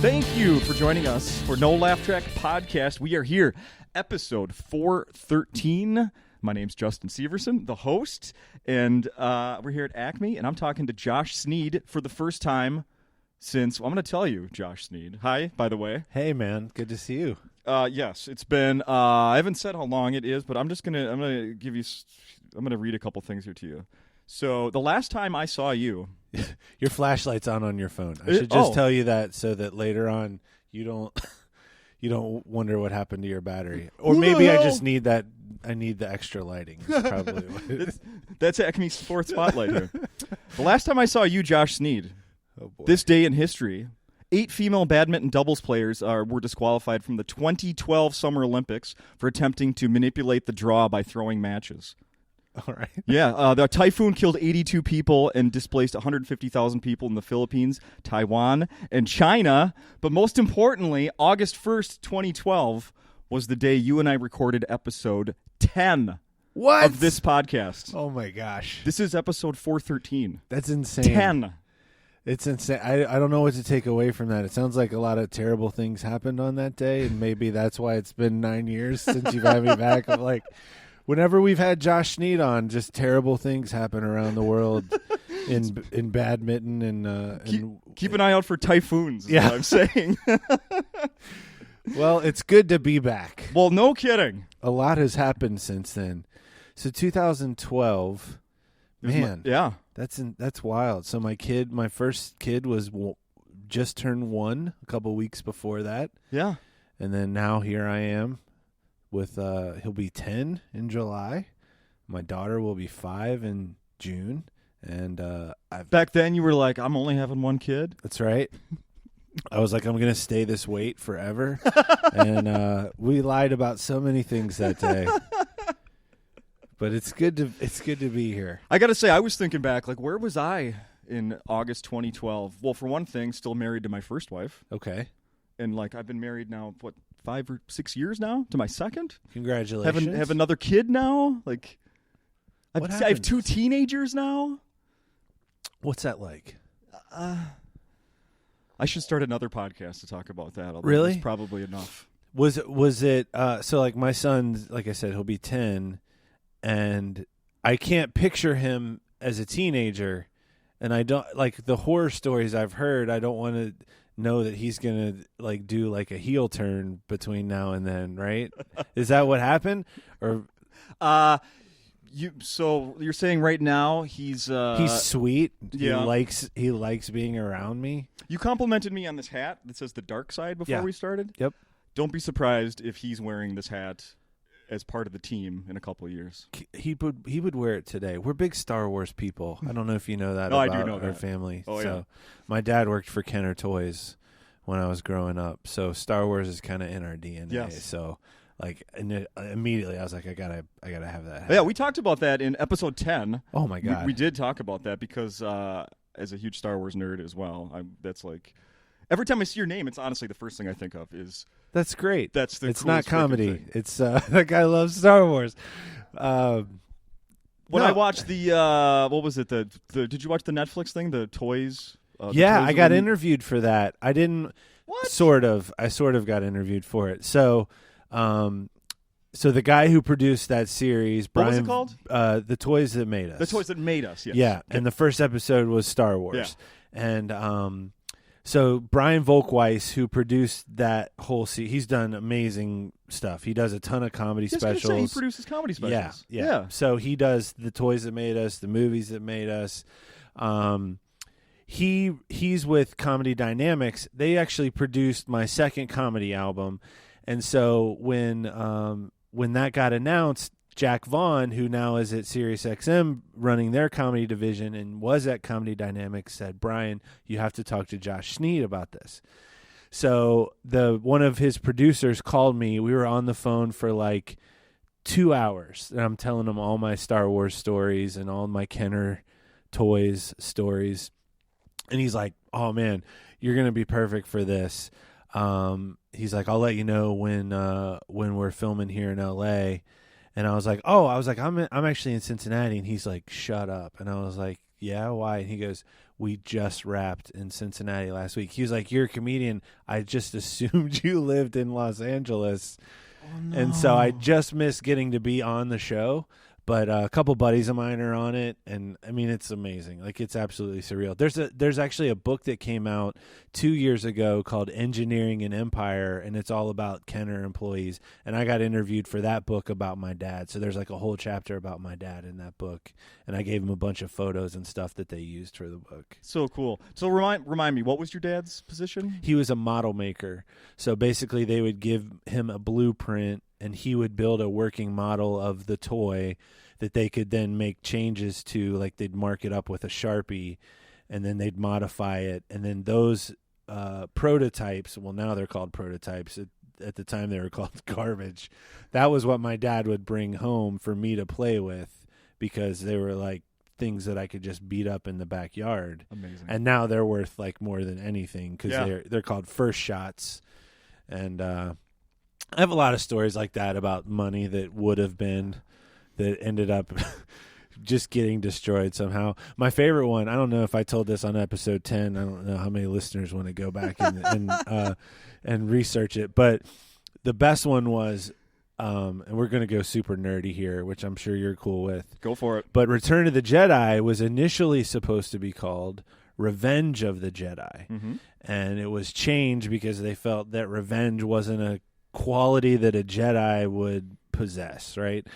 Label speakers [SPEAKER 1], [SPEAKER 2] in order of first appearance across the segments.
[SPEAKER 1] Thank you for joining us for No Laugh Track Podcast. We are here, episode 413. My name's Justin Severson, the host, and we're here at Acme, and I'm talking to Josh Sneed for the first time since, well, I'm going to tell you, Josh Sneed. Hi, by the way.
[SPEAKER 2] Hey, man. Good to see you.
[SPEAKER 1] Yes, it's been, I haven't said how long it is, but I'm going to read a couple things here to you. So the last time I saw you.
[SPEAKER 2] Your flashlight's on your phone. I should just tell you that so that later on you don't wonder what happened to your battery. Or maybe I just need that. I need the extra lighting. Probably what it is.
[SPEAKER 1] That's Acme's fourth spotlight here. The last time I saw you, Josh Sneed,
[SPEAKER 2] oh boy.
[SPEAKER 1] This day in history, 8 female badminton doubles players were disqualified from the 2012 Summer Olympics for attempting to manipulate the draw by throwing matches.
[SPEAKER 2] All right.
[SPEAKER 1] Yeah, the typhoon killed 82 people and displaced 150,000 people in the Philippines, Taiwan, and China. But most importantly, August 1st, 2012 was the day you and I recorded episode 10 of this podcast.
[SPEAKER 2] Oh, my gosh.
[SPEAKER 1] This is episode 413.
[SPEAKER 2] That's insane.
[SPEAKER 1] 10.
[SPEAKER 2] It's insane. I don't know what to take away from that. It sounds like a lot of terrible things happened on that day, and maybe that's why it's been 9 years since you've had me back. I'm like... Whenever we've had Josh Sneed on, just terrible things happen around the world in badminton and
[SPEAKER 1] keep an eye out for typhoons. Is what I'm saying.
[SPEAKER 2] Well, it's good to be back.
[SPEAKER 1] Well, no kidding.
[SPEAKER 2] A lot has happened since then. So 2012, man, that's wild. So my first kid was just turned 1 a couple weeks before that.
[SPEAKER 1] Yeah,
[SPEAKER 2] and then now here I am. With he'll be 10 in July. My daughter will be 5 in June. And
[SPEAKER 1] back then you were like, I'm only having one kid.
[SPEAKER 2] That's right. I was like, I'm going to stay this weight forever. And we lied about so many things that day. But it's good to be here.
[SPEAKER 1] I got to say, I was thinking back, like, where was I in August 2012? Well, for one thing, still married to my first wife.
[SPEAKER 2] Okay.
[SPEAKER 1] And like I've been married now, 5 or 6 years now to my second.
[SPEAKER 2] Congratulations.
[SPEAKER 1] Have another kid now. Like, I have 2 teenagers now.
[SPEAKER 2] What's that like?
[SPEAKER 1] I should start another podcast to talk about that.
[SPEAKER 2] Really?
[SPEAKER 1] It's probably enough.
[SPEAKER 2] Was it so like my son, like I said, he'll be 10, and I can't picture him as a teenager, and I don't like the horror stories I've heard. I don't want to know that he's gonna like do like a heel turn between now and then, right? Is that what happened? Or
[SPEAKER 1] so you're saying right now he's
[SPEAKER 2] sweet.
[SPEAKER 1] Yeah.
[SPEAKER 2] He likes being around me.
[SPEAKER 1] You complimented me on this hat that says the dark side before we started.
[SPEAKER 2] Yep.
[SPEAKER 1] Don't be surprised if he's wearing this hat as part of the team in a couple of years.
[SPEAKER 2] He would wear it today. We're big Star Wars people. I don't know if you know that
[SPEAKER 1] I
[SPEAKER 2] about
[SPEAKER 1] do know
[SPEAKER 2] our
[SPEAKER 1] that.
[SPEAKER 2] family.
[SPEAKER 1] Oh,
[SPEAKER 2] so
[SPEAKER 1] yeah.
[SPEAKER 2] My dad worked for Kenner Toys when I was growing up. So Star Wars is kind of in our DNA.
[SPEAKER 1] Yes.
[SPEAKER 2] So like immediately I was like, I gotta have that hat.
[SPEAKER 1] Yeah, we talked about that in episode 10.
[SPEAKER 2] Oh my God.
[SPEAKER 1] We did talk about that because as a huge Star Wars nerd as well, that's like every time I see your name, it's honestly the first thing I think of is
[SPEAKER 2] that's great.
[SPEAKER 1] That's the
[SPEAKER 2] it's not
[SPEAKER 1] coolest
[SPEAKER 2] comedy.
[SPEAKER 1] thing.
[SPEAKER 2] It's that guy loves Star Wars.
[SPEAKER 1] When I watched the what was it? The did you watch the Netflix thing? The toys.
[SPEAKER 2] Yeah,
[SPEAKER 1] toys
[SPEAKER 2] I got interviewed for that. I didn't.
[SPEAKER 1] What?
[SPEAKER 2] I sort of got interviewed for it. So, so the guy who produced that series, Brian,
[SPEAKER 1] what was it called?
[SPEAKER 2] The Toys That Made Us.
[SPEAKER 1] The Toys That Made Us. Yes.
[SPEAKER 2] Yeah, and the first episode was Star Wars.
[SPEAKER 1] Yeah.
[SPEAKER 2] And so Brian Volkweiss, who produced that whole series, he's done amazing stuff. He does a ton of comedy specials.
[SPEAKER 1] He produces comedy specials.
[SPEAKER 2] Yeah. So he does the Toys That Made Us, the movies that made us. He's with Comedy Dynamics. They actually produced my second comedy album, and so when that got announced, Jack Vaughn, who now is at SiriusXM running their comedy division and was at Comedy Dynamics, said, "Brian, you have to talk to Josh Sneed about this." So one of his producers called me. We were on the phone for like 2 hours, and I'm telling him all my Star Wars stories and all my Kenner Toys stories. And he's like, "Oh man, you're gonna be perfect for this." He's like, "I'll let you know when we're filming here in LA." And I was like, "I'm actually in Cincinnati." And he's like, "Shut up." And I was like, "Yeah, why?" And he goes, we just wrapped in Cincinnati last week. He was like, "You're a comedian. I just assumed you lived in Los Angeles."
[SPEAKER 1] Oh, no.
[SPEAKER 2] And so I just missed getting to be on the show. But a couple buddies of mine are on it, and I mean, it's amazing. Like, it's absolutely surreal. There's actually a book that came out 2 years ago called Engineering an Empire, and it's all about Kenner employees. And I got interviewed for that book about my dad. So there's like a whole chapter about my dad in that book, and I gave him a bunch of photos and stuff that they used for the book.
[SPEAKER 1] So cool. So remind me, what was your dad's position?
[SPEAKER 2] He was a model maker. So basically, they would give him a blueprint, and he would build a working model of the toy that they could then make changes to. Like, they'd mark it up with a Sharpie, and then they'd modify it. And then those prototypes, well, now they're called prototypes. At the time, they were called garbage. That was what my dad would bring home for me to play with, because they were like things that I could just beat up in the backyard.
[SPEAKER 1] Amazing.
[SPEAKER 2] And now they're worth like more than anything, because they're called first shots. And I have a lot of stories like that about money that would have been, that ended up just getting destroyed somehow. My favorite one, I don't know if I told this on episode 10. I don't know how many listeners want to go back and research it. But the best one was, and we're going to go super nerdy here, which I'm sure you're cool with.
[SPEAKER 1] Go for it.
[SPEAKER 2] But Return of the Jedi was initially supposed to be called Revenge of the Jedi.
[SPEAKER 1] Mm-hmm.
[SPEAKER 2] And it was changed because they felt that revenge wasn't a quality that a Jedi would possess, right?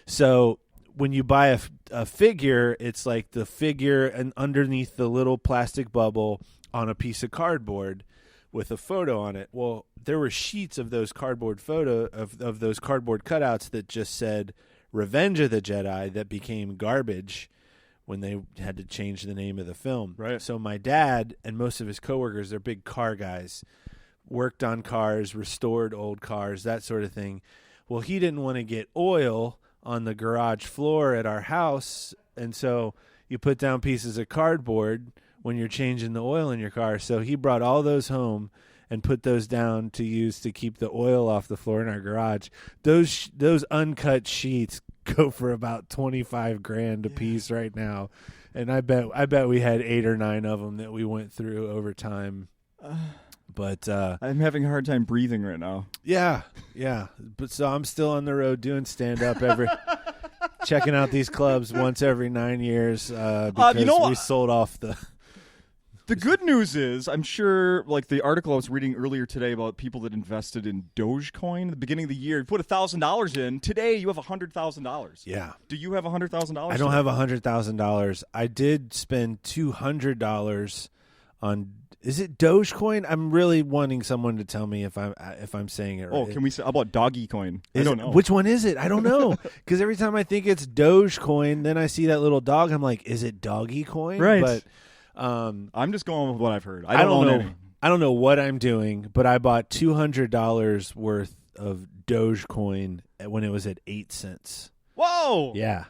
[SPEAKER 2] So when you buy a figure, it's like the figure and underneath the little plastic bubble on a piece of cardboard with a photo on it. Well, there were sheets of those cardboard of those cardboard cutouts that just said Revenge of the Jedi, that became garbage when they had to change the name of the film.
[SPEAKER 1] Right.
[SPEAKER 2] So my dad and most of his coworkers, they're big car guys, worked on cars, restored old cars, that sort of thing. Well, he didn't want to get oil on the garage floor at our house, and so you put down pieces of cardboard when you're changing the oil in your car. So he brought all those home and put those down to use to keep the oil off the floor in our garage. Those uncut sheets go for about $25,000 a piece right now, and I bet we had 8 or 9 of them that we went through over time. But
[SPEAKER 1] I'm having a hard time breathing right now.
[SPEAKER 2] Yeah. But so I'm still on the road doing stand-up checking out these clubs once every 9 years because we sold off the...
[SPEAKER 1] The good news is, I'm sure, like the article I was reading earlier today about people that invested in Dogecoin at the beginning of the year, you put $1,000 in. Today, you have $100,000.
[SPEAKER 2] Yeah.
[SPEAKER 1] Do you have $100,000?
[SPEAKER 2] I don't have $100,000. I did spend $200 on... Is it Dogecoin? I'm really wanting someone to tell me if I'm saying it right.
[SPEAKER 1] Oh, can we say, how about Doggy Coin? I don't know.
[SPEAKER 2] Which one is it? I don't know. Because every time I think it's Dogecoin, then I see that little dog. I'm like, is it Doggy Coin?
[SPEAKER 1] Right.
[SPEAKER 2] But
[SPEAKER 1] I'm just going with what I've heard. I don't know.
[SPEAKER 2] I don't know what I'm doing, but I bought $200 worth of Dogecoin when it was at 8 cents.
[SPEAKER 1] Whoa!
[SPEAKER 2] Yeah.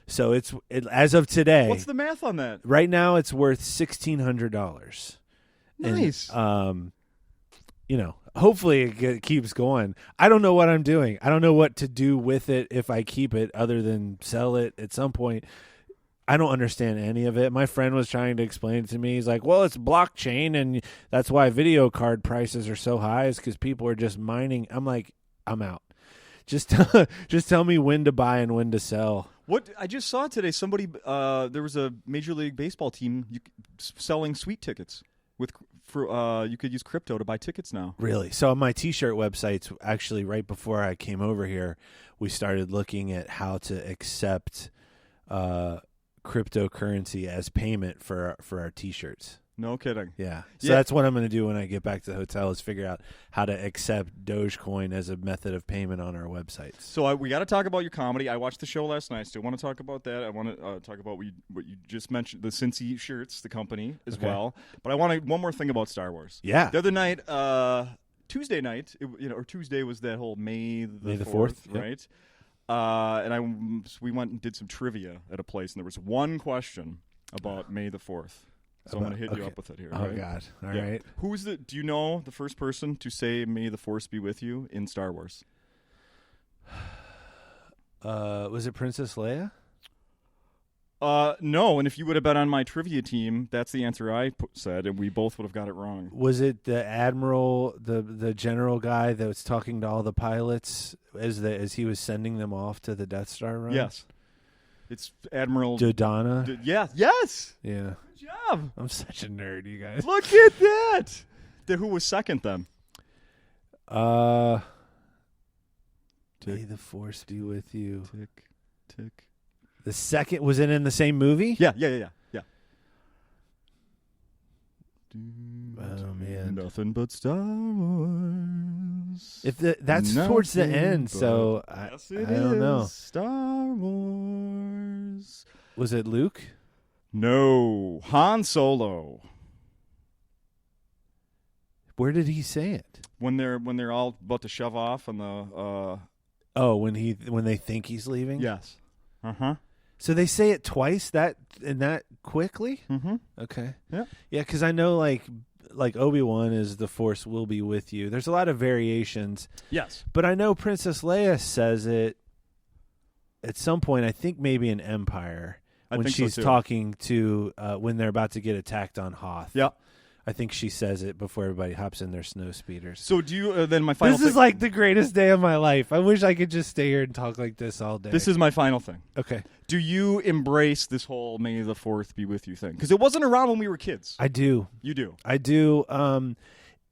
[SPEAKER 2] So as of today.
[SPEAKER 1] What's the math on that?
[SPEAKER 2] Right now, it's worth $1,600.
[SPEAKER 1] Nice.
[SPEAKER 2] And, hopefully it keeps going. I don't know what I'm doing. I don't know what to do with it if I keep it other than sell it at some point. I don't understand any of it. My friend was trying to explain it to me. He's like, well, it's blockchain, and that's why video card prices are so high, is because people are just mining. I'm like, I'm out. Just tell me when to buy and when to sell.
[SPEAKER 1] What I just saw today, somebody there was a Major League Baseball team selling suite tickets. You could use crypto to buy tickets now.
[SPEAKER 2] Really? So on my T-shirt websites, actually, right before I came over here, we started looking at how to accept cryptocurrency as payment for our T-shirts.
[SPEAKER 1] No kidding.
[SPEAKER 2] Yeah. So that's what I'm going to do when I get back to the hotel, is figure out how to accept Dogecoin as a method of payment on our websites.
[SPEAKER 1] So we got to talk about your comedy. I watched the show last night. I still want to talk about that. I want to talk about what you just mentioned, the Cincy shirts, the company as well. But I want one more thing about Star Wars.
[SPEAKER 2] Yeah.
[SPEAKER 1] The other night, Tuesday night, or Tuesday was that whole May the 4th, right? And we went and did some trivia at a place, and there was one question about May the 4th. So I'm going to hit you up with it here.
[SPEAKER 2] Oh, God. All right.
[SPEAKER 1] Do you know the first person to say "May the Force be with you" in Star Wars?
[SPEAKER 2] Was it Princess Leia?
[SPEAKER 1] No, and if you would have been on my trivia team, that's the answer I said, and we both would have got it wrong.
[SPEAKER 2] Was it the admiral, the general guy that was talking to all the pilots as he was sending them off to the Death Star run?
[SPEAKER 1] Yes. It's Admiral
[SPEAKER 2] Dodonna.
[SPEAKER 1] Yeah. Yes.
[SPEAKER 2] Yeah.
[SPEAKER 1] Good job.
[SPEAKER 2] I'm such a nerd, you guys.
[SPEAKER 1] Look at that. Who was second then?
[SPEAKER 2] May the Force be with you.
[SPEAKER 1] Tick, tick.
[SPEAKER 2] The second, was it in the same movie?
[SPEAKER 1] Yeah.
[SPEAKER 2] Oh man,
[SPEAKER 1] nothing but Star Wars.
[SPEAKER 2] That's towards the end, so
[SPEAKER 1] yes,
[SPEAKER 2] I don't know.
[SPEAKER 1] Star Wars.
[SPEAKER 2] Was it Luke?
[SPEAKER 1] No, Han Solo.
[SPEAKER 2] Where did he say it?
[SPEAKER 1] When they're all about to shove off on the.
[SPEAKER 2] When they think he's leaving.
[SPEAKER 1] Yes.
[SPEAKER 2] So they say it twice that quickly.
[SPEAKER 1] Mm-hmm.
[SPEAKER 2] Okay.
[SPEAKER 1] Yeah.
[SPEAKER 2] Yeah, because I know like Obi-Wan is the Force will be with you. There's a lot of variations.
[SPEAKER 1] Yes.
[SPEAKER 2] But I know Princess Leia says it at some point. I think maybe in Empire when she's talking to when they're about to get attacked on Hoth.
[SPEAKER 1] Yeah.
[SPEAKER 2] I think she says it before everybody hops in their snow speeders.
[SPEAKER 1] So do you then my final
[SPEAKER 2] This is like the greatest day of my life. I wish I could just stay here and talk like this all day.
[SPEAKER 1] This is my final thing.
[SPEAKER 2] Okay.
[SPEAKER 1] Do you embrace this whole May the 4th be with you thing? Because it wasn't around when we were kids.
[SPEAKER 2] I do.
[SPEAKER 1] You do.
[SPEAKER 2] I do.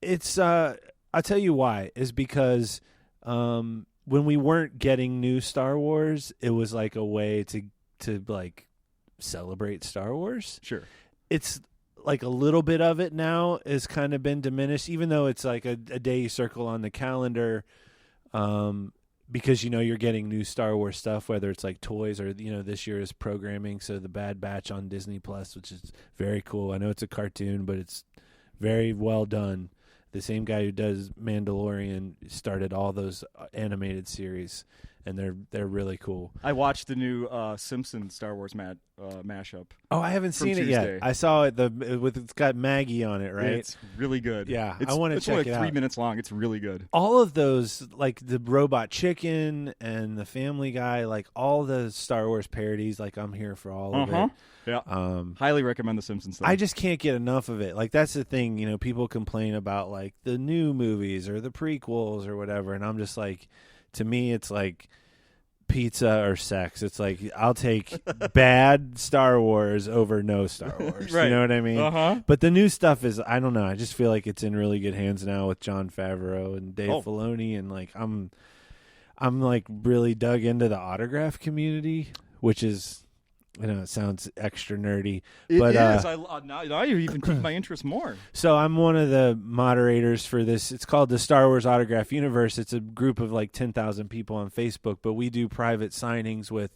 [SPEAKER 2] It's I'll tell you why. Is because when we weren't getting new Star Wars, it was like a way to like celebrate Star Wars.
[SPEAKER 1] Sure.
[SPEAKER 2] It's like a little bit of it now has kind of been diminished, even though it's like a day you circle on the calendar, because you're getting new Star Wars stuff, whether it's like toys or this year is programming. So the Bad Batch on Disney Plus, which is very cool. I know it's a cartoon, but it's very well done. The same guy who does Mandalorian started all those animated series, and they're really cool.
[SPEAKER 1] I watched the new Simpsons Star Wars mashup.
[SPEAKER 2] Oh, I haven't seen it yet. I saw it. It's got Maggie on it, right?
[SPEAKER 1] It's really good.
[SPEAKER 2] Yeah, I want to check
[SPEAKER 1] it out. It's only 3 minutes long. It's really good.
[SPEAKER 2] All of those, like the Robot Chicken and the Family Guy, like all the Star Wars parodies. Like I'm here for all of it.
[SPEAKER 1] Yeah. Highly recommend the Simpsons thing.
[SPEAKER 2] I just can't get enough of it. Like that's the thing. People complain about like the new movies or the prequels or whatever, and I'm just like, to me, it's like pizza or sex. It's like I'll take bad Star Wars over no Star Wars.
[SPEAKER 1] Right.
[SPEAKER 2] You know what I mean?
[SPEAKER 1] Uh-huh.
[SPEAKER 2] But the new stuff is, I don't know. I just feel like it's in really good hands now with Jon Favreau and Dave Filoni, and like I'm like really dug into the autograph community, which is. It sounds extra nerdy. But,
[SPEAKER 1] it is. Now you even piqued my interest more.
[SPEAKER 2] So I'm one of the moderators for this. It's called the Star Wars Autograph Universe. It's a group of like 10,000 people on Facebook, but we do private signings with.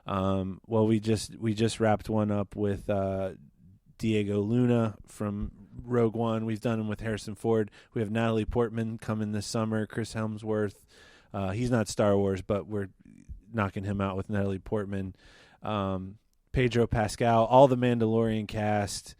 [SPEAKER 2] We just wrapped one up with Diego Luna from Rogue One. We've done them with Harrison Ford. We have Natalie Portman coming this summer. Chris Hemsworth. He's not Star Wars, but we're knocking him out with Natalie Portman. Pedro Pascal, all the Mandalorian cast,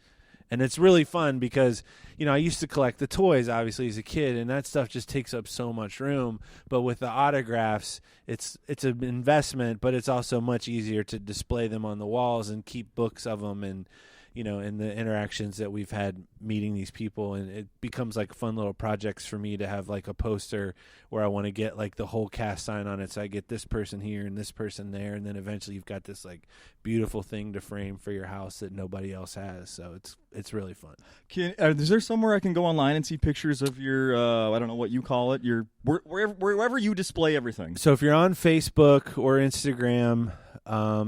[SPEAKER 2] and it's really fun because I used to collect the toys obviously as a kid, and that stuff just takes up so much room. But with the autographs, it's an investment, but it's also much easier to display them on the walls and keep books of them, and in the interactions that we've had meeting these people, and it becomes like fun little projects for me to have like a poster where I want to get like the whole cast sign on it. So I get this person here and this person there. And then eventually you've got this like beautiful thing to frame for your house that nobody else has. So it's really fun.
[SPEAKER 1] Is there somewhere I can go online and see pictures of your, I don't know what you call it, your wherever you display everything?
[SPEAKER 2] So if you're on Facebook or Instagram,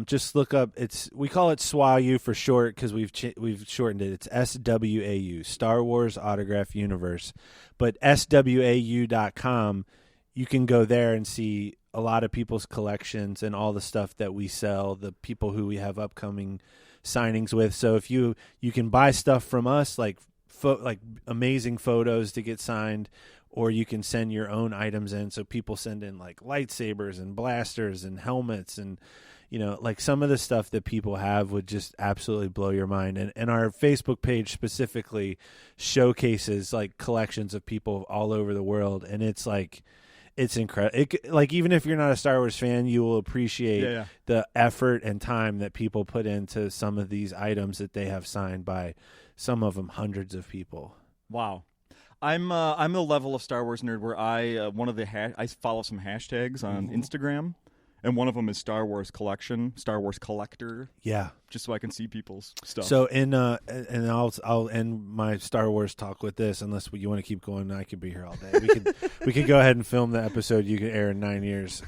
[SPEAKER 2] just look up. We call it SWAU for short because we've shortened it. It's SWAU, Star Wars Autograph Universe. But SWAU.com, you can go there and see a lot of people's collections and all the stuff that we sell, the people who we have upcoming signings with. So if you can buy stuff from us, like amazing photos to get signed, or you can send your own items in. So people send in like lightsabers and blasters and helmets, and like some of the stuff that people have would just absolutely blow your mind. And our Facebook page specifically showcases like collections of people all over the world. And it's like, It's incredible. Like, even if you're not a Star Wars fan, you will appreciate the effort and time that people put into some of these items that they have signed by, some of them hundreds of people.
[SPEAKER 1] Wow. I'm the level of Star Wars nerd where I follow some hashtags on Instagram, and one of them is Star Wars Collection, Star Wars Collector.
[SPEAKER 2] Yeah,
[SPEAKER 1] just so I can see people's stuff.
[SPEAKER 2] So and I'll end my Star Wars talk with this. Unless you want to keep going, I could be here all day. We could go ahead and film the episode. You can air in 9 years.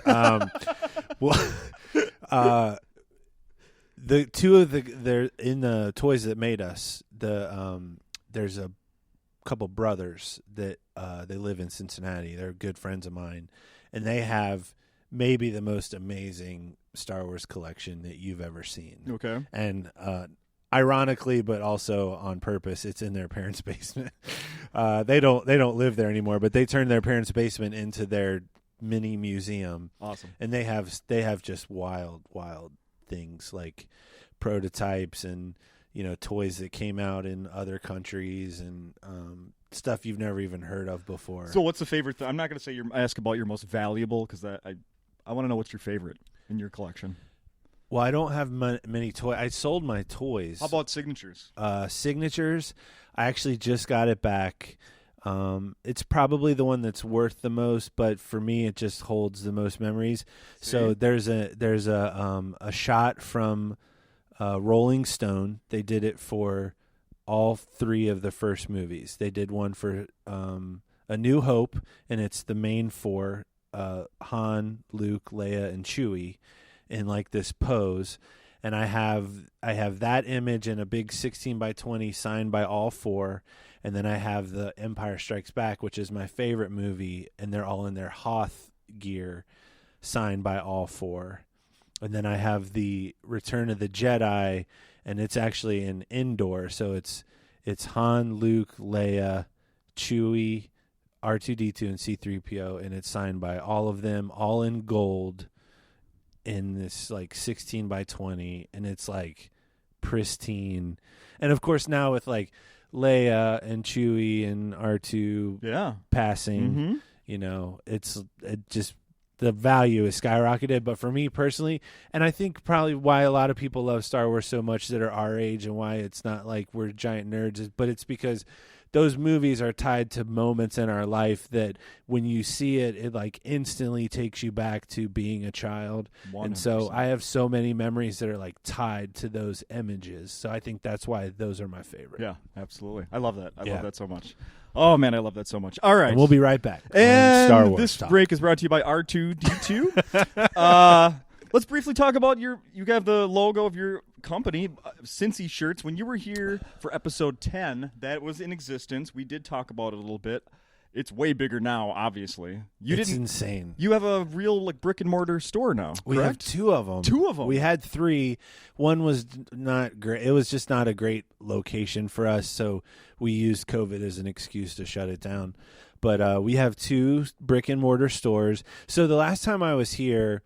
[SPEAKER 2] The two of they're in the toys that made us. There's a couple brothers that they live in Cincinnati. They're good friends of mine, and they have maybe the most amazing Star Wars collection that you've ever seen.
[SPEAKER 1] Okay.
[SPEAKER 2] And ironically, but also on purpose, it's in their parents' basement. They don't live there anymore, but they turned their parents' basement into their mini museum.
[SPEAKER 1] Awesome.
[SPEAKER 2] And they have just wild things like prototypes and toys that came out in other countries and stuff you've never even heard of before.
[SPEAKER 1] So what's the favorite I'm not going to say ask about your most valuable, because I want to know what's your favorite in your collection.
[SPEAKER 2] Well, I don't have many toys. I sold my toys.
[SPEAKER 1] How about signatures?
[SPEAKER 2] Signatures, I actually just got it back. It's probably the one that's worth the most, but for me, it just holds the most memories.
[SPEAKER 1] See?
[SPEAKER 2] So there's a shot from Rolling Stone. They did it for all three of the first movies. They did one for A New Hope, and it's the main four: Han, Luke, Leia, and Chewie, in like this pose. And I have that image in a big 16x20 signed by all four. And then I have the Empire Strikes Back, which is my favorite movie, and they're all in their Hoth gear, signed by all four. And then I have the Return of the Jedi, and it's actually an indoor, so it's Han, Luke, Leia, Chewie, R2-D2, and C-3PO, and it's signed by all of them, all in gold, in this like 16x20, and it's like pristine. And of course now with like Leia and Chewie and R2 passing, it just the value is skyrocketed. But for me personally, and I think probably why a lot of people love Star Wars so much that are our age, and why it's not like we're giant nerds, but it's because those movies are tied to moments in our life that when you see it, it like instantly takes you back to being a child. 100%. And so I have so many memories that are like tied to those images. So I think that's why those are my favorite.
[SPEAKER 1] Yeah, absolutely. I love that. I love that so much. Oh, man, I love that so much. All right.
[SPEAKER 2] And we'll be right back.
[SPEAKER 1] And
[SPEAKER 2] Star Wars
[SPEAKER 1] this
[SPEAKER 2] talk.
[SPEAKER 1] break is brought to you by R2-D2. Let's briefly talk about you have the logo of your company, Cincy Shirts. When you were here for episode 10, that was in existence. We did talk about it a little bit. It's way bigger now, obviously.
[SPEAKER 2] It's insane.
[SPEAKER 1] You have a real like brick and mortar store now, correct?
[SPEAKER 2] We have two of them.
[SPEAKER 1] Two of them.
[SPEAKER 2] We had three. One was not great. It was just not a great location for us, so we used COVID as an excuse to shut it down. But we have two brick and mortar stores. So the last time I was here,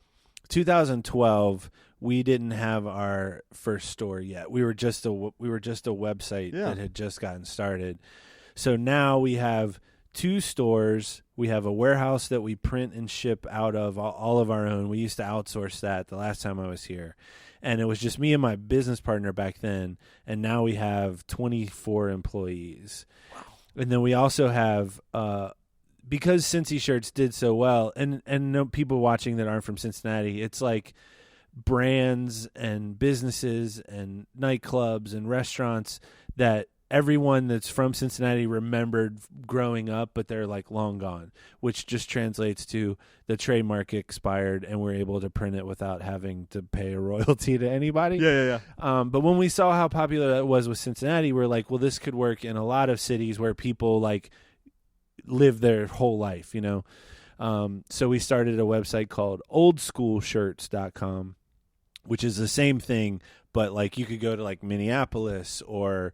[SPEAKER 2] 2012, we didn't have our first store yet. We were just a website that had just gotten started. So now we have two stores. We have a warehouse that we print and ship out of, all of our own. We used to outsource that the last time I was here. And it was just me and my business partner back then. And now we have 24 employees. Wow. And then we also have because Cincy Shirts did so well, and no people watching that aren't from Cincinnati, it's like brands and businesses and nightclubs and restaurants that everyone that's from Cincinnati remembered growing up, but they're like long gone, which just translates to the trademark expired and we're able to print it without having to pay a royalty to anybody.
[SPEAKER 1] Yeah.
[SPEAKER 2] But when we saw how popular that was with Cincinnati, we're like, well, this could work in a lot of cities where people like live their whole life, So we started a website called oldschoolshirts.com, which is the same thing, but like you could go to like Minneapolis or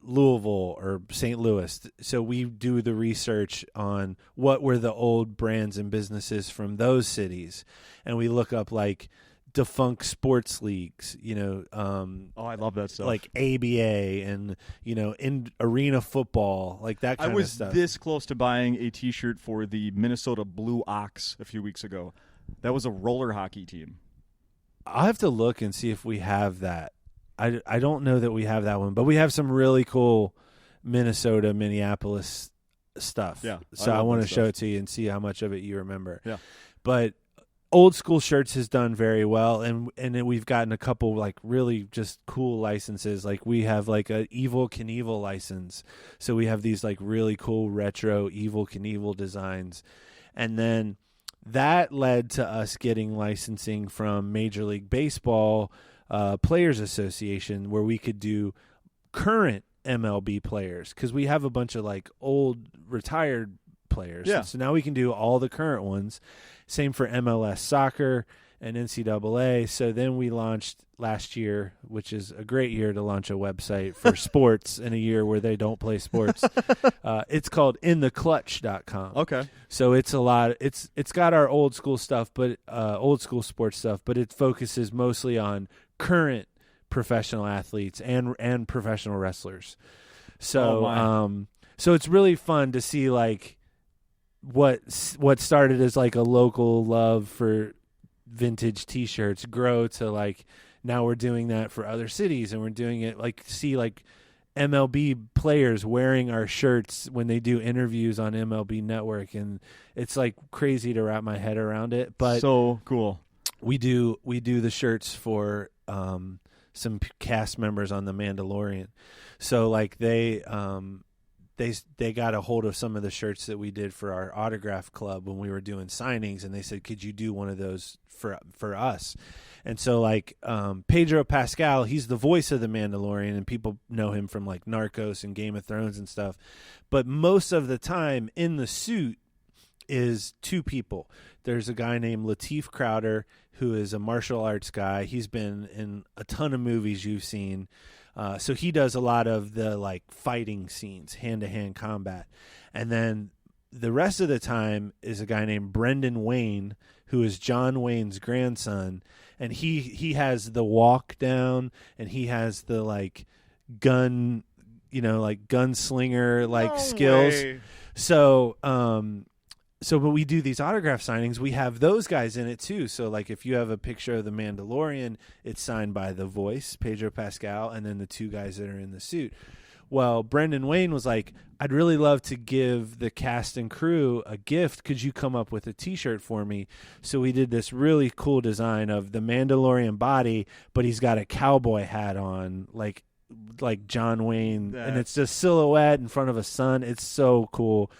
[SPEAKER 2] Louisville or St. Louis. So we do the research on what were the old brands and businesses from those cities, and we look up like defunct sports leagues,
[SPEAKER 1] Oh, I love that stuff.
[SPEAKER 2] like ABA and, in arena football, like that kind
[SPEAKER 1] I
[SPEAKER 2] of
[SPEAKER 1] was
[SPEAKER 2] stuff.
[SPEAKER 1] this close to buying a T-shirt for the Minnesota Blue Ox a few weeks ago. That was a roller hockey team.
[SPEAKER 2] I'll have to look and see if we have that. I don't know that we have that one, but we have some really cool Minnesota, Minneapolis stuff.
[SPEAKER 1] Yeah,
[SPEAKER 2] So
[SPEAKER 1] I
[SPEAKER 2] I
[SPEAKER 1] love
[SPEAKER 2] want
[SPEAKER 1] that
[SPEAKER 2] to show
[SPEAKER 1] stuff.
[SPEAKER 2] it to you and see how much of it you remember.
[SPEAKER 1] Yeah.
[SPEAKER 2] But Old School Shirts has done very well, and then we've gotten a couple like really just cool licenses. Like we have like a Evil Knievel license, so we have these like really cool retro Evil Knievel designs, and then that led to us getting licensing from Major League Baseball Players Association, where we could do current MLB players because we have a bunch of like old retired players.
[SPEAKER 1] Yeah.
[SPEAKER 2] So now we can do all the current ones. Same for MLS soccer and NCAA. So then we launched last year, which is a great year to launch a website for sports in a year where they don't play sports. It's called intheclutch.com.
[SPEAKER 1] Okay.
[SPEAKER 2] So it's a lot. It's got our old school stuff, but old school sports stuff, but it focuses mostly on current professional athletes and professional wrestlers. So so it's really fun to see like what started as like a local love for vintage T-shirts grow to like now we're doing that for other cities, and we're doing it like see like MLB players wearing our shirts when they do interviews on MLB Network, and it's like crazy to wrap my head around it. But
[SPEAKER 1] so cool.
[SPEAKER 2] we do the shirts for some cast members on The Mandalorian. So like they got a hold of some of the shirts that we did for our autograph club when we were doing signings, and they said, could you do one of those for us? And so like Pedro Pascal, he's the voice of The Mandalorian, and people know him from like Narcos and Game of Thrones and stuff. But most of the time in the suit is two people. There's a guy named Lateef Crowder who is a martial arts guy. He's been in a ton of movies you've seen. So he does a lot of the like fighting scenes, hand-to-hand combat. And then the rest of the time is a guy named Brendan Wayne, who is John Wayne's grandson. And he has the walk down, and he has the like gun, like gunslinger like skills.
[SPEAKER 1] Way.
[SPEAKER 2] So when we do these autograph signings, we have those guys in it too. So like if you have a picture of the Mandalorian, it's signed by the voice, Pedro Pascal, and then the two guys that are in the suit. Well, Brendan Wayne was like, I'd really love to give the cast and crew a gift. Could you come up with a T-shirt for me? So we did this really cool design of the Mandalorian body, but he's got a cowboy hat on, like John Wayne, and it's just silhouette in front of a sun. It's so cool.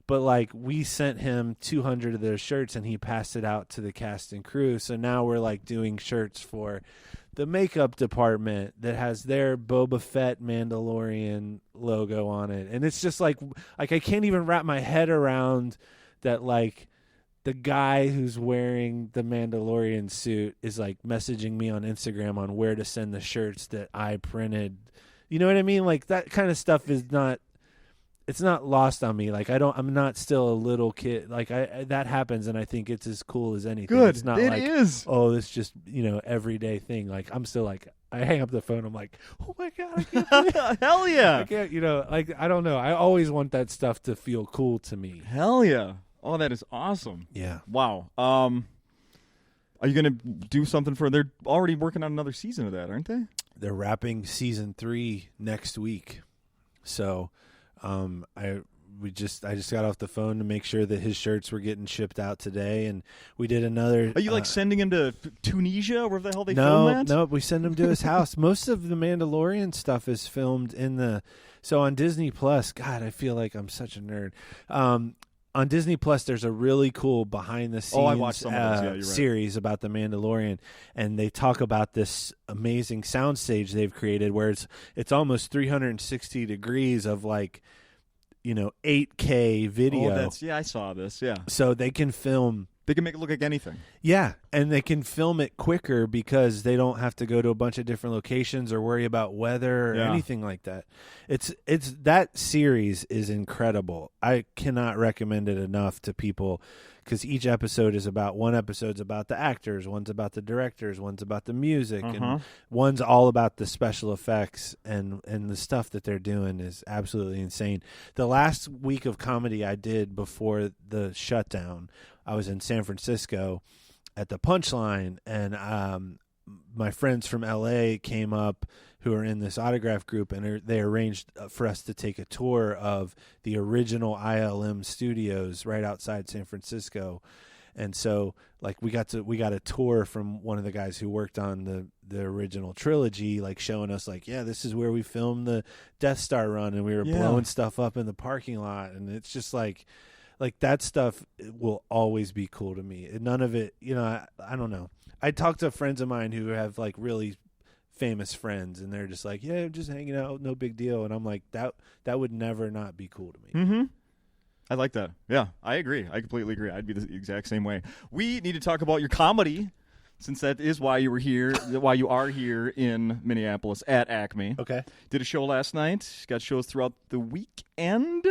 [SPEAKER 2] But like we sent him 200 of those shirts, and he passed it out to the cast and crew. So now we're like doing shirts for the makeup department that has their Boba Fett Mandalorian logo on it. And it's just like I can't even wrap my head around that like the guy who's wearing the Mandalorian suit is like messaging me on Instagram on where to send the shirts that I printed. You know what I mean? Like that kind of stuff is not, it's not lost on me. Like I'm not still a little kid. Like that happens, and I think it's as cool as anything.
[SPEAKER 1] Good.
[SPEAKER 2] It's not
[SPEAKER 1] It
[SPEAKER 2] like,
[SPEAKER 1] is.
[SPEAKER 2] oh, it's just, everyday thing. Like I'm still like, I hang up the phone. I'm like, oh my God, I can't believe it.
[SPEAKER 1] Hell yeah.
[SPEAKER 2] I can't, like, I don't know. I always want that stuff to feel cool to me.
[SPEAKER 1] Hell yeah. Oh, that is awesome.
[SPEAKER 2] Yeah.
[SPEAKER 1] Wow. Are you going to do something they're already working on another season of that, aren't they?
[SPEAKER 2] They're wrapping season 3 next week. So, I just got off the phone to make sure that his shirts were getting shipped out today, and we did another.
[SPEAKER 1] Are you like sending him to Tunisia, where the hell they film that?
[SPEAKER 2] No, we send him to his house. Most of the Mandalorian stuff is filmed so on Disney Plus. God, I feel like I'm such a nerd. On Disney Plus, there's a really cool behind-the-scenes
[SPEAKER 1] I watched some of those. Yeah, you're right.
[SPEAKER 2] series about the Mandalorian, and they talk about this amazing soundstage they've created, where it's almost 360 degrees of like, 8K video.
[SPEAKER 1] Oh, I saw this. Yeah.
[SPEAKER 2] So they can film
[SPEAKER 1] They can make it look like anything.
[SPEAKER 2] Yeah, and they can film it quicker because they don't have to go to a bunch of different locations or worry about weather or anything like that. It's that series is incredible. I cannot recommend it enough to people because each episode is about one episode's about the actors, one's about the directors, one's about the music, and one's all about the special effects and the stuff that they're doing is absolutely insane. The last week of comedy I did before the shutdown, I was in San Francisco at the Punchline, and my friends from LA came up who are in this autograph group, and they arranged for us to take a tour of the original ILM studios right outside San Francisco. And so like we got a tour from one of the guys who worked on the original trilogy, like showing us like, yeah, this is where we filmed the Death Star run, and we were blowing stuff up in the parking lot. And it's just like that stuff will always be cool to me. And none of it, I don't know. I talk to friends of mine who have like really famous friends, and they're just like, yeah, just hanging out, no big deal. And I'm like, that would never not be cool to me.
[SPEAKER 1] Mm-hmm. I like that. Yeah, I agree. I completely agree. I'd be the exact same way. We need to talk about your comedy, since that is why you were here, why you are here in Minneapolis at Acme.
[SPEAKER 2] Okay.
[SPEAKER 1] Did a show last night. Got shows throughout the weekend.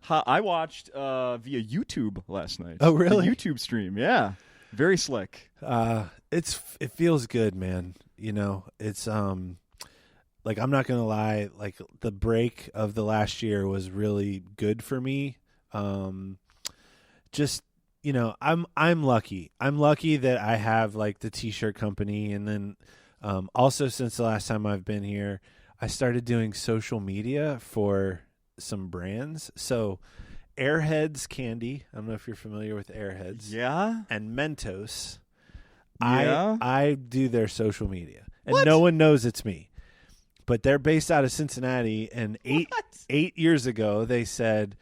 [SPEAKER 1] I watched via YouTube last night.
[SPEAKER 2] Oh, really?
[SPEAKER 1] The YouTube stream, yeah. Very slick.
[SPEAKER 2] It feels good, man. It's like, I'm not gonna lie, like the break of the last year was really good for me. Just I'm lucky. I'm lucky that I have like the t-shirt company, and then also since the last time I've been here, I started doing social media for some brands. So Airheads candy, I don't know if you're familiar with Airheads.
[SPEAKER 1] Yeah.
[SPEAKER 2] And Mentos.
[SPEAKER 1] Yeah.
[SPEAKER 2] I do their social media. And
[SPEAKER 1] What?
[SPEAKER 2] no one knows it's me. But they're based out of Cincinnati, and eight years ago they said,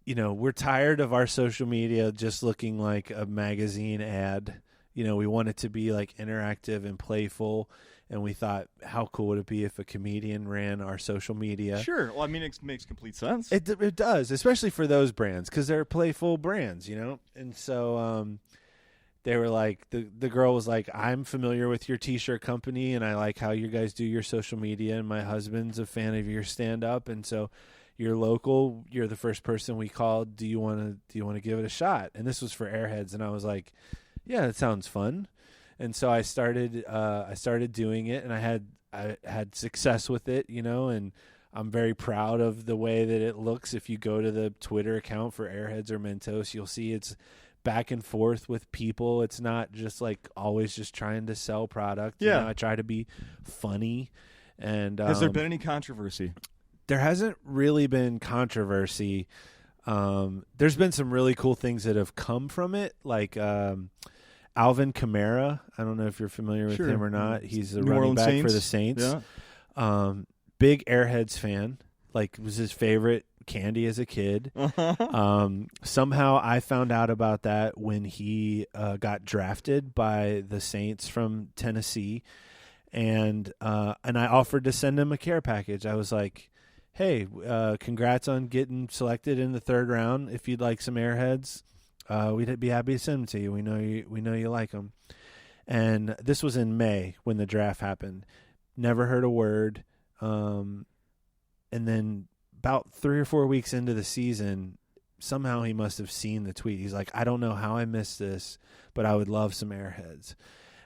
[SPEAKER 2] we're tired of our social media just looking like a magazine ad. We want it to be like interactive and playful. And we thought, how cool would it be if a comedian ran our social media?
[SPEAKER 1] Sure. Well, I mean, it makes complete sense.
[SPEAKER 2] It does, especially for those brands, because they're playful brands, And so they were like, the girl was like, I'm familiar with your t-shirt company, and I like how you guys do your social media, and my husband's a fan of your stand-up, and so you're local. You're the first person we called. Do you want to give it a shot? And this was for Airheads, and I was like, yeah, it sounds fun. And so I started doing it, and I had success with it, and I'm very proud of the way that it looks. If you go to the Twitter account for Airheads or Mentos, you'll see it's back and forth with people. It's not just like always just trying to sell product.
[SPEAKER 1] Yeah.
[SPEAKER 2] I try to be funny. And
[SPEAKER 1] has there been any controversy?
[SPEAKER 2] There hasn't really been controversy. There's been some really cool things that have come from it, like Alvin Kamara. I don't know if you're familiar with him or not. He's a running back for the Saints.
[SPEAKER 1] Yeah.
[SPEAKER 2] Big Airheads fan. Like, was his favorite candy as a kid. Somehow I found out about that when he got drafted by the Saints from Tennessee, and I offered to send him a care package. I was like, hey, congrats on getting selected in the 3rd round. If you'd like some Airheads, we'd be happy to send them to you. We know you like them. And this was in May when the draft happened. Never heard a word. And then about 3 or 4 weeks into the season, somehow he must have seen the tweet. He's like, I don't know how I missed this, but I would love some Airheads.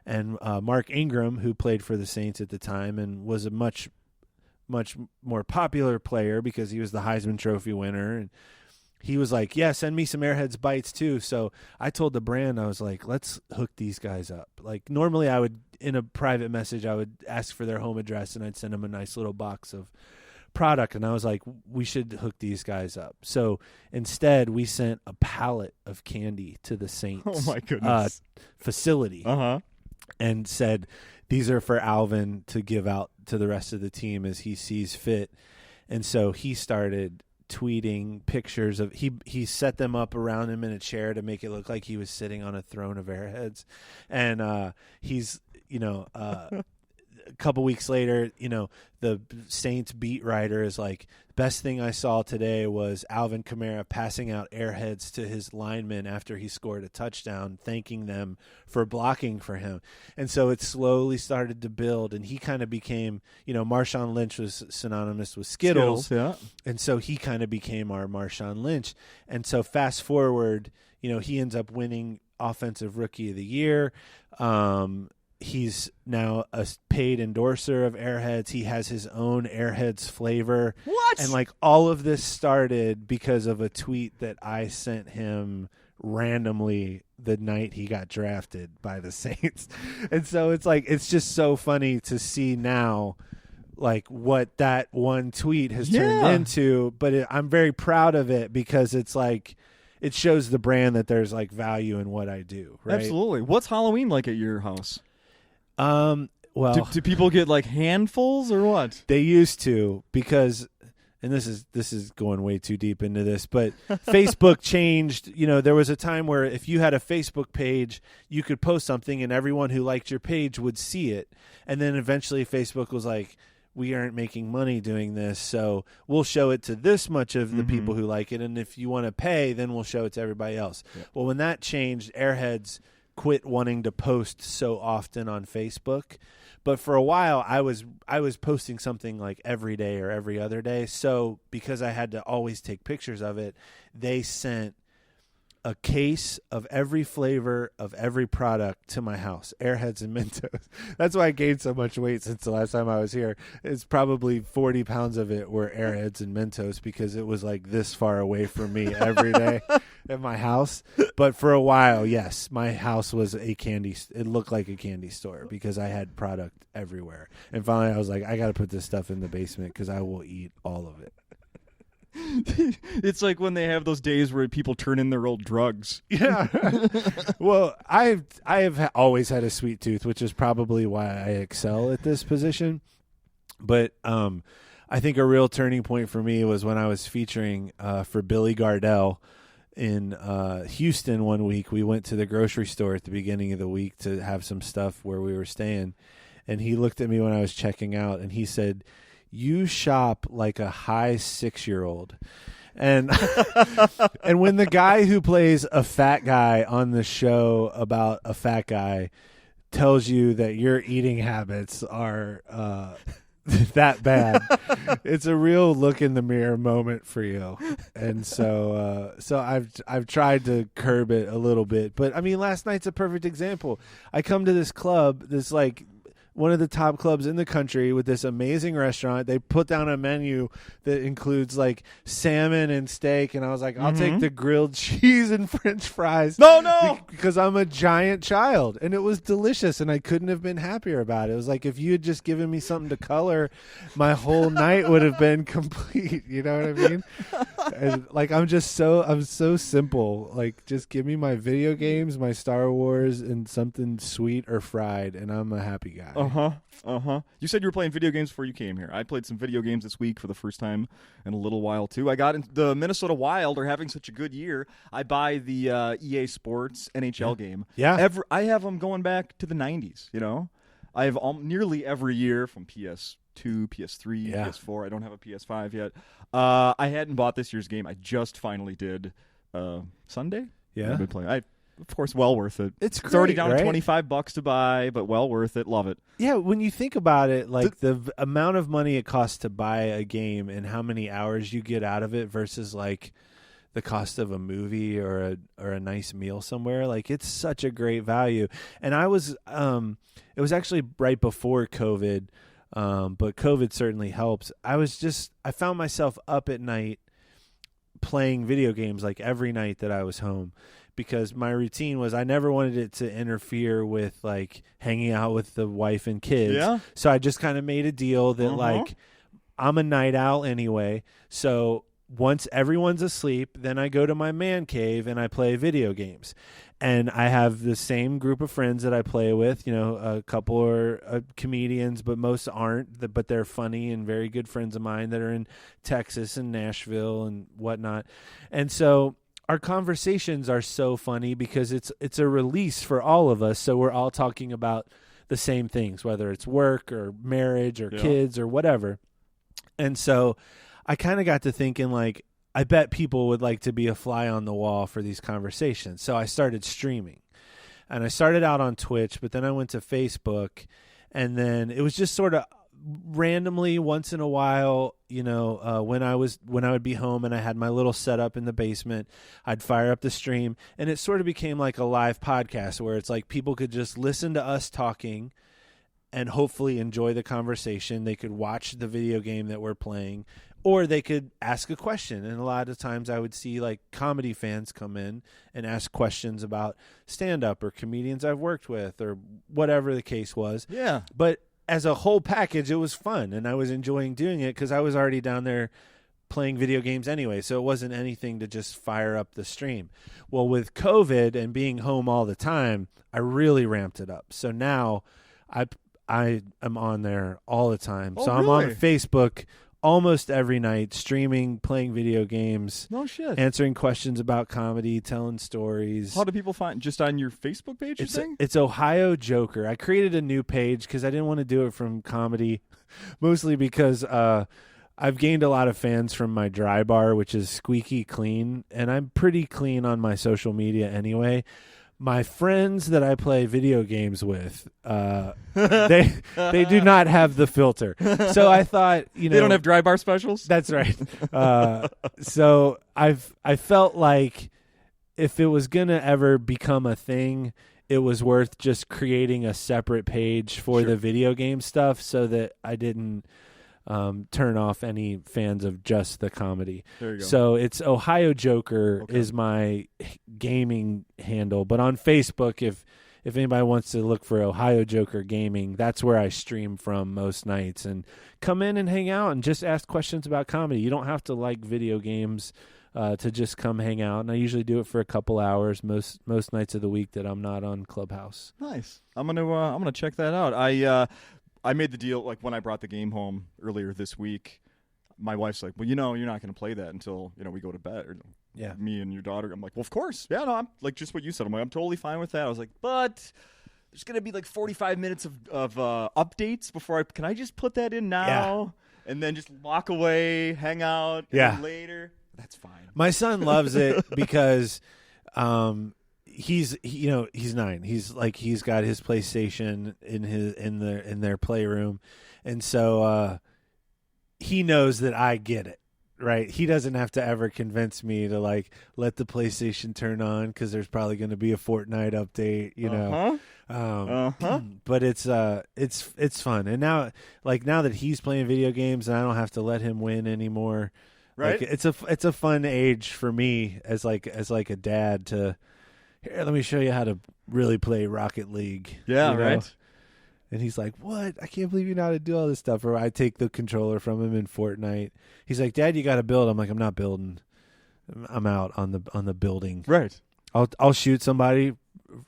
[SPEAKER 2] And Mark Ingram, who played for the Saints at the time and was a much more popular player because he was the Heisman Trophy winner, and he was like, yeah, send me some Airheads bites too. So I told the brand, I was like, let's hook these guys up. Like, normally I would, in a private message, I would ask for their home address and I'd send them a nice little box of product. And I was like, we should hook these guys up. So instead we sent a pallet of candy to the Saints
[SPEAKER 1] Oh my goodness.
[SPEAKER 2] Facility and said, these are for Alvin to give out to the rest of the team as he sees fit. And so he started tweeting pictures of, he set them up around him in a chair to make it look like he was sitting on a throne of Airheads. And he's, a couple weeks later, the Saints beat writer is like, best thing I saw today was Alvin Kamara passing out airheads to his linemen after he scored a touchdown, thanking them for blocking for him. And so it slowly started to build, and he kind of became, Marshawn Lynch was synonymous with Skittles.
[SPEAKER 1] Yeah.
[SPEAKER 2] And so he kind of became our Marshawn Lynch. And so fast forward, he ends up winning Offensive Rookie of the Year. He's now a paid endorser of Airheads. He has his own Airheads flavor.
[SPEAKER 1] What?
[SPEAKER 2] And like all of this started because of a tweet that I sent him randomly the night he got drafted by the Saints. And so it's like, it's just so funny to see now like what that one tweet has turned into. But I'm very proud of it because it's like, it shows the brand that there's like value in what I do. Right?
[SPEAKER 1] Absolutely. What's Halloween like at your house?
[SPEAKER 2] Well,
[SPEAKER 1] do people get like handfuls or what?
[SPEAKER 2] They used to, because, and this is going way too deep into this, but Facebook changed. There was a time where if you had a Facebook page, you could post something and everyone who liked your page would see it. And then eventually Facebook was like, we aren't making money doing this, so we'll show it to this much of the people who like it. And if you want to pay, then we'll show it to everybody else. Yeah. Well, when that changed, Airheads quit wanting to post so often on Facebook. But for a while, I was posting something like every day or every other day. So because I had to always take pictures of it, they sent a case of every flavor of every product to my house, Airheads and Mentos. That's why I gained so much weight since the last time I was here. It's probably 40 pounds of it were Airheads and Mentos because it was like this far away from me every day at my house. But for a while, yes, my house was it looked like a candy store because I had product everywhere. And finally I was like, I got to put this stuff in the basement because I will eat all of it.
[SPEAKER 1] It's like when they have those days where people turn in their old drugs.
[SPEAKER 2] Yeah. Well, I have always had a sweet tooth, which is probably why I excel at this position. But I think a real turning point for me was when I was featuring for Billy Gardell in Houston one week. We went to the grocery store at the beginning of the week to have some stuff where we were staying. And he looked at me when I was checking out and he said, "You shop like a high 6-year-old." And and when the guy who plays a fat guy on the show about a fat guy tells you that your eating habits are that bad, it's a real look in the mirror moment for you. And so I've tried to curb it a little bit. But I mean, last night's a perfect example. I come to this club, this like one of the top clubs in the country with this amazing restaurant. They put down a menu that includes like salmon and steak. And I was like, I'll take the grilled cheese and French fries.
[SPEAKER 1] No.
[SPEAKER 2] Because I'm a giant child. And it was delicious. And I couldn't have been happier about it. It was like, if you had just given me something to color, my whole night would have been complete. You know what I mean? And like, I'm so simple. Like, just give me my video games, my Star Wars, and something sweet or fried. And I'm a happy guy.
[SPEAKER 1] You said you were playing video games before you came here. I played some video games this week for the first time in a little while, too. I got into the Minnesota Wild are having such a good year. I buy the EA Sports NHL game.
[SPEAKER 2] Yeah.
[SPEAKER 1] I have them going back to the 90s, I have nearly every year from PS2, PS3, PS4. I don't have a PS5 yet. I hadn't bought this year's game. I just finally did Sunday.
[SPEAKER 2] Yeah.
[SPEAKER 1] I've been playing. Of course, well worth it.
[SPEAKER 2] It's great,
[SPEAKER 1] already down to
[SPEAKER 2] right?
[SPEAKER 1] $25 to buy, but well worth it. Love it.
[SPEAKER 2] Yeah, when you think about it, like the amount of money it costs to buy a game and how many hours you get out of it versus like the cost of a movie or a nice meal somewhere, like it's such a great value. And I was, it was actually right before COVID, but COVID certainly helped. I found myself up at night playing video games like every night that I was home. Because my routine was I never wanted it to interfere with like hanging out with the wife and kids.
[SPEAKER 1] Yeah.
[SPEAKER 2] So I just kind of made a deal that like I'm a night owl anyway. So once everyone's asleep, then I go to my man cave and I play video games. And I have the same group of friends that I play with. A couple are comedians, but most aren't. But they're funny and very good friends of mine that are in Texas and Nashville and whatnot. And so our conversations are so funny because it's a release for all of us. So we're all talking about the same things, whether it's work or marriage or
[SPEAKER 1] Yeah.
[SPEAKER 2] kids or whatever. And so I kind of got to thinking, like, I bet people would like to be a fly on the wall for these conversations. So I started streaming. And I started out on Twitch, but then I went to Facebook, and then it was just sort of randomly once in a while, when I would be home and I had my little setup in the basement, I'd fire up the stream, and it sort of became like a live podcast where it's like people could just listen to us talking and hopefully enjoy the conversation. They could watch the video game that we're playing, or they could ask a question. And a lot of times I would see like comedy fans come in and ask questions about stand-up or comedians I've worked with or whatever the case was.
[SPEAKER 1] Yeah.
[SPEAKER 2] But as a whole package, it was fun, and I was enjoying doing it because I was already down there playing video games anyway, so it wasn't anything to just fire up the stream. Well, with COVID and being home all the time, I really ramped it up. So now I am on there all the time.
[SPEAKER 1] Oh,
[SPEAKER 2] so I'm on
[SPEAKER 1] really?
[SPEAKER 2] Facebook almost every night, streaming, playing video games,
[SPEAKER 1] No shit.
[SPEAKER 2] answering questions about comedy, telling stories.
[SPEAKER 1] How do people find, just on your Facebook page, you're
[SPEAKER 2] It's
[SPEAKER 1] saying?
[SPEAKER 2] it's Ohio Joker. I created a new page because I didn't want to do it from comedy, mostly because I've gained a lot of fans from my dry bar, which is squeaky clean, and I'm pretty clean on my social media anyway. My friends that I play video games with, they do not have the filter. So I thought,
[SPEAKER 1] They don't have dry bar specials?
[SPEAKER 2] That's right. So I felt like if it was gonna ever become a thing, it was worth just creating a separate page for
[SPEAKER 1] Sure.
[SPEAKER 2] the video game stuff, so that I didn't turn off any fans of just the comedy.
[SPEAKER 1] There you go.
[SPEAKER 2] So it's Ohio Joker
[SPEAKER 1] Okay.
[SPEAKER 2] is my gaming handle, but on Facebook, if anybody wants to look for Ohio Joker Gaming, that's where I stream from most nights, and come in and hang out and just ask questions about comedy. You don't have to like video games to just come hang out, and I usually do it for a couple hours most nights of the week that I'm not on Clubhouse.
[SPEAKER 1] Nice. I'm gonna check that out. I made the deal, like, when I brought the game home earlier this week. My wife's like, well, you're not going to play that until, we go to bed. Or,
[SPEAKER 2] Yeah.
[SPEAKER 1] Me and your daughter. I'm like, well, of course. Yeah, no, I'm like, just what you said. I'm like, I'm totally fine with that. I was like, but there's going to be like 45 minutes of updates before can I just put that in now? And then just walk away, hang out, and then later. That's fine.
[SPEAKER 2] My son loves it because he's 9. He's got his PlayStation in their playroom, and so he knows that I get it. Right, he doesn't have to ever convince me to like let the PlayStation turn on because there's probably going to be a Fortnite update, But it's fun, and now that he's playing video games, and I don't have to let him win anymore.
[SPEAKER 1] Right,
[SPEAKER 2] like, it's a fun age for me as a dad to here. Let me show you how to really play Rocket League.
[SPEAKER 1] Yeah, right.
[SPEAKER 2] And he's like, what? I can't believe you know how to do all this stuff. Or I take the controller from him in Fortnite. He's like, Dad, you got to build. I'm like, I'm not building. I'm out on the building.
[SPEAKER 1] Right.
[SPEAKER 2] I'll shoot somebody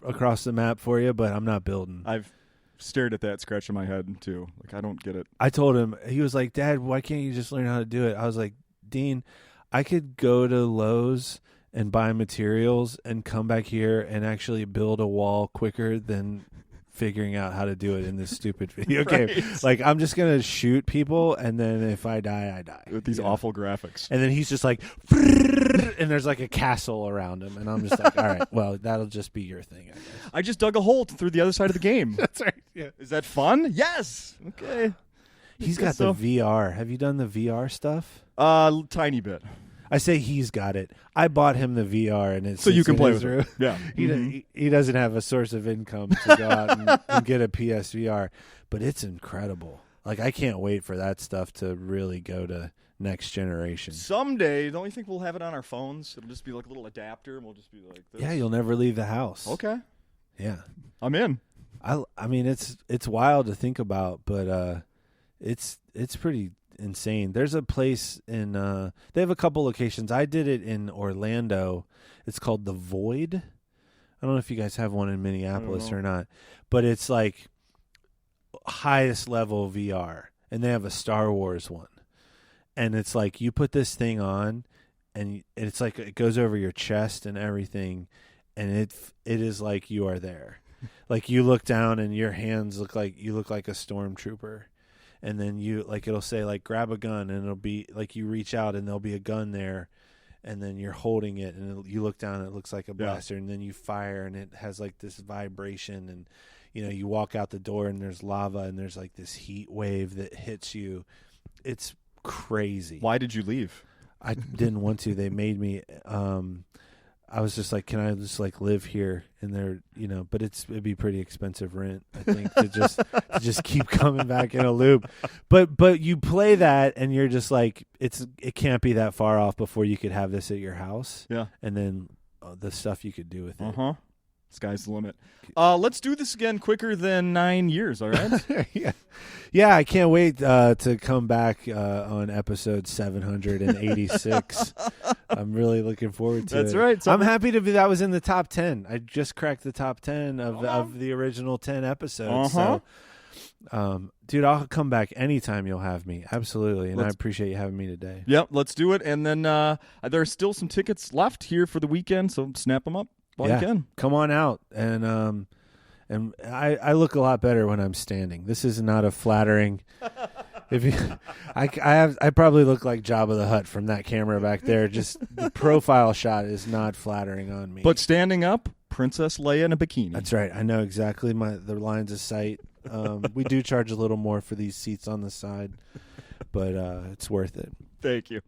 [SPEAKER 2] across the map for you, but I'm not building.
[SPEAKER 1] I've stared at that, scratching my head, too. Like, I don't get it.
[SPEAKER 2] I told him, he was like, Dad, why can't you just learn how to do it? I was like, Dean, I could go to Lowe's and buy materials and come back here and actually build a wall quicker than figuring out how to do it in this stupid video game. Like, I'm just gonna shoot people, and then if I die, I die
[SPEAKER 1] With these awful graphics.
[SPEAKER 2] And then he's just like, and there's like a castle around him, and I'm just like, all right, well, that'll just be your thing, I guess.
[SPEAKER 1] I just dug a hole through the other side of the game.
[SPEAKER 2] That's right. Yeah.
[SPEAKER 1] Is that fun? Yes. Okay.
[SPEAKER 2] He's got the VR. Have you done the VR stuff?
[SPEAKER 1] Tiny bit.
[SPEAKER 2] I say he's got it. I bought him the VR, and it's
[SPEAKER 1] so you can play with
[SPEAKER 2] it.
[SPEAKER 1] it. Yeah.
[SPEAKER 2] He doesn't have a source of income to go out and get a PSVR, but it's incredible. Like, I can't wait for that stuff to really go to next generation.
[SPEAKER 1] Someday, don't you think we'll have it on our phones? It'll just be like a little adapter, and we'll just be like this.
[SPEAKER 2] Yeah, you'll never leave the house.
[SPEAKER 1] Okay.
[SPEAKER 2] Yeah.
[SPEAKER 1] I'm in.
[SPEAKER 2] I mean, it's wild to think about, but it's pretty insane. There's a place in they have a couple locations. I did it in Orlando. It's called The Void. I don't know if you guys have one in Minneapolis or not, but it's like highest level VR, and they have a Star Wars one. And it's like you put this thing on, and it's like it goes over your chest and everything, and it is like you are there. like you look down and your hands look like a stormtrooper. And then it'll say like grab a gun, and it'll be like you reach out and there'll be a gun there, and then you're holding it, and you look down and it looks like a blaster, and then you fire and it has like this vibration, and you walk out the door and there's lava and there's like this heat wave that hits you. It's crazy.
[SPEAKER 1] Why did you leave?
[SPEAKER 2] I didn't want to. They made me. I was just like, can I just like live here? And they're, but it'd be pretty expensive rent, I think, to just keep coming back in a loop. But you play that and you're just like, it can't be that far off before you could have this at your house.
[SPEAKER 1] Yeah.
[SPEAKER 2] And then the stuff you could do with it.
[SPEAKER 1] Sky's the limit. Let's do this again quicker than 9 years, all right?
[SPEAKER 2] Yeah, I can't wait to come back on episode 786. I'm really looking forward to it.
[SPEAKER 1] That's right.
[SPEAKER 2] I'm happy to be that was in the top 10. I just cracked the top 10 of the original 10 episodes. So, dude, I'll come back anytime you'll have me. Absolutely. And I appreciate you having me today.
[SPEAKER 1] Yep, let's do it. And then there are still some tickets left here for the weekend, so snap them up. Well, you can. Come
[SPEAKER 2] on out, and I look a lot better when I'm standing. This is not a flattering. I probably look like Jabba the Hutt from that camera back there. Just the profile shot is not flattering on me.
[SPEAKER 1] But standing up, Princess Leia in a bikini.
[SPEAKER 2] That's right. I know exactly the lines of sight. We do charge a little more for these seats on the side, but it's worth it.
[SPEAKER 1] Thank you.